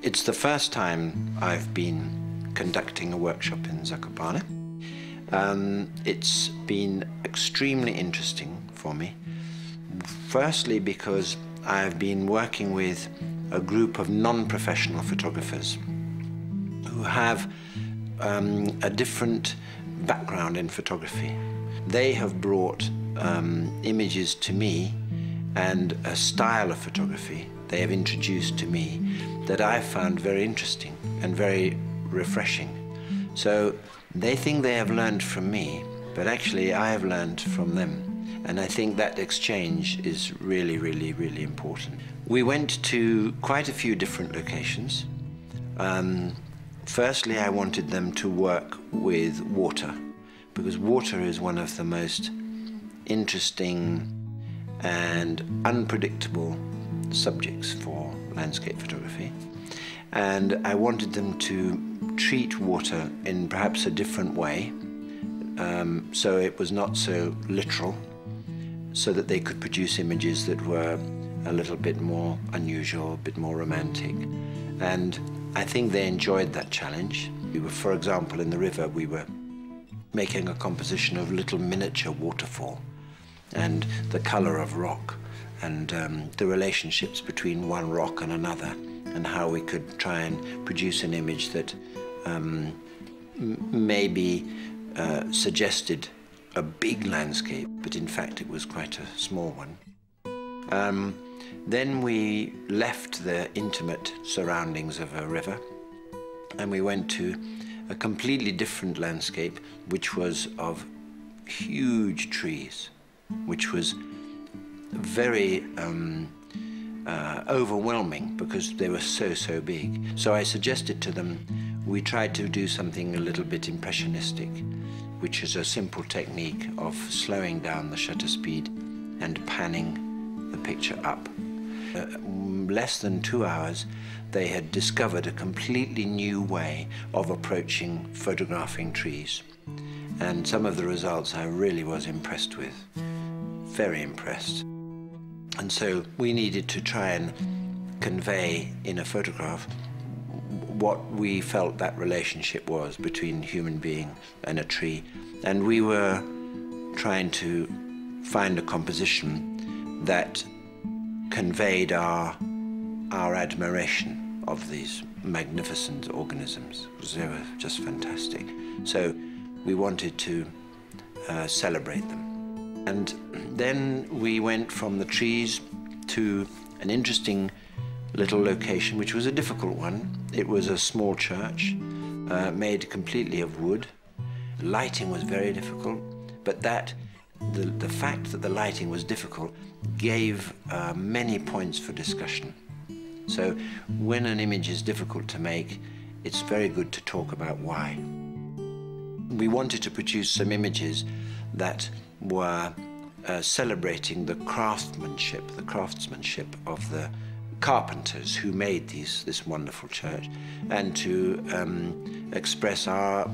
It's the first time I've been conducting a workshop in Zakopane. It's been extremely interesting for me. Firstly, because I've been working with a group of non-professional photographers who have a different background in photography. They have brought images to me and a style of photography they have introduced to me that I found very interesting and very refreshing. So they think they have learned from me, but actually I have learned from them. And I think that exchange is really, really, really important. We went to quite a few different locations. Firstly, I wanted them to work with water, because water is one of the most interesting and unpredictable subjects for landscape photography. And I wanted them to treat water in perhaps a different way, so it was not so literal, so that they could produce images that were a little bit more unusual, a bit more romantic. And I think they enjoyed that challenge. We were, for example, in the river, we were making a composition of little miniature waterfall and the color of rock and the relationships between one rock and another, and how we could try and produce an image that maybe suggested a big landscape, but in fact it was quite a small one. Then we left the intimate surroundings of a river and we went to a completely different landscape, which was of huge trees, which was very overwhelming because they were so big. So I suggested to them we tried to do something a little bit impressionistic, which is a simple technique of slowing down the shutter speed and panning the picture up. Less than 2 hours, they had discovered a completely new way of approaching photographing trees. And some of the results I really was impressed with, very impressed. And so we needed to try and convey in a photograph what we felt that relationship was between a human being and a tree. And we were trying to find a composition that conveyed our admiration of these magnificent organisms, because they were just fantastic. So we wanted to celebrate them. And then we went from the trees to an interesting little location, which was a difficult one. It was a small church made completely of wood. Lighting was very difficult, but the fact that the lighting was difficult gave many points for discussion. So when an image is difficult to make, it's very good to talk about why. We wanted to produce some images that were celebrating the craftsmanship of the carpenters who made this wonderful church, and to express our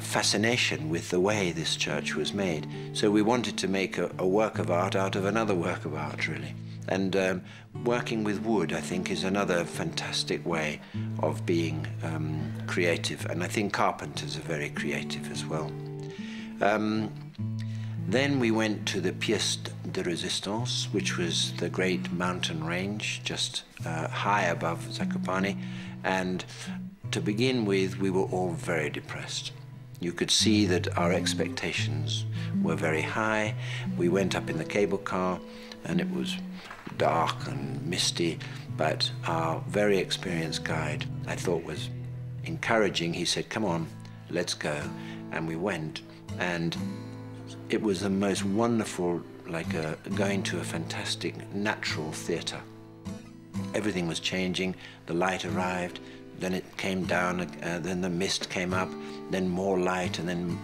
fascination with the way this church was made. So we wanted to make a work of art out of another work of art, really. And working with wood, I think, is another fantastic way of being creative. And I think carpenters are very creative as well. Then we went to the Pièce de Résistance, which was the great mountain range just high above Zakopane. And to begin with, we were all very depressed. You could see that our expectations were very high. We went up in the cable car and it was dark and misty, but our very experienced guide, I thought, was encouraging. He said, "Come on, let's go." And we went, and it was the most wonderful, like going to a fantastic natural theatre. Everything was changing. The light arrived, then it came down, then the mist came up, then more light, and then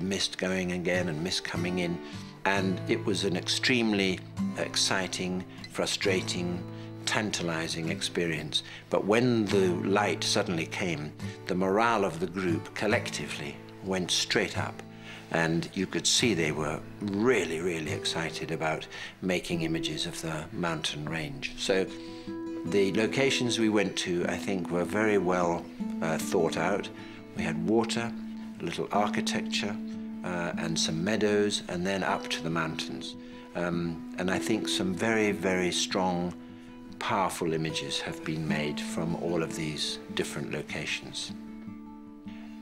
mist going again and mist coming in. And it was an extremely exciting, frustrating, tantalizing experience. But when the light suddenly came, the morale of the group collectively went straight up. And you could see they were really, really excited about making images of the mountain range. So The locations we went to, I think, were very well thought out. We had water, a little architecture, and some meadows, and then up to the mountains. And I think some very, very strong, powerful images have been made from all of these different locations.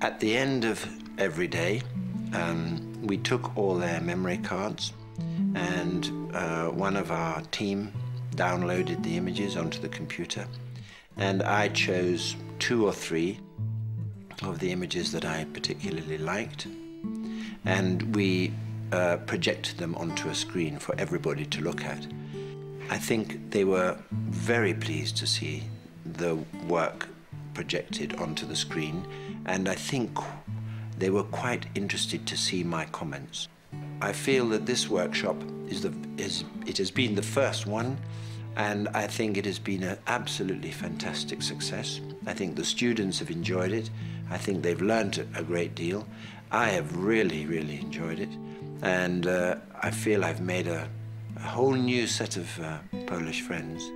At the end of every day, we took all their memory cards, and one of our team downloaded the images onto the computer, and I chose 2 or 3 of the images that I particularly liked, and we projected them onto a screen for everybody to look at. I think they were very pleased to see the work projected onto the screen, and I think they were quite interested to see my comments. I feel that this workshop it has been the first one, and I think it has been an absolutely fantastic success. I think the students have enjoyed it. I think they've learned a great deal. I have really, really enjoyed it, and I feel I've made a whole new set of Polish friends.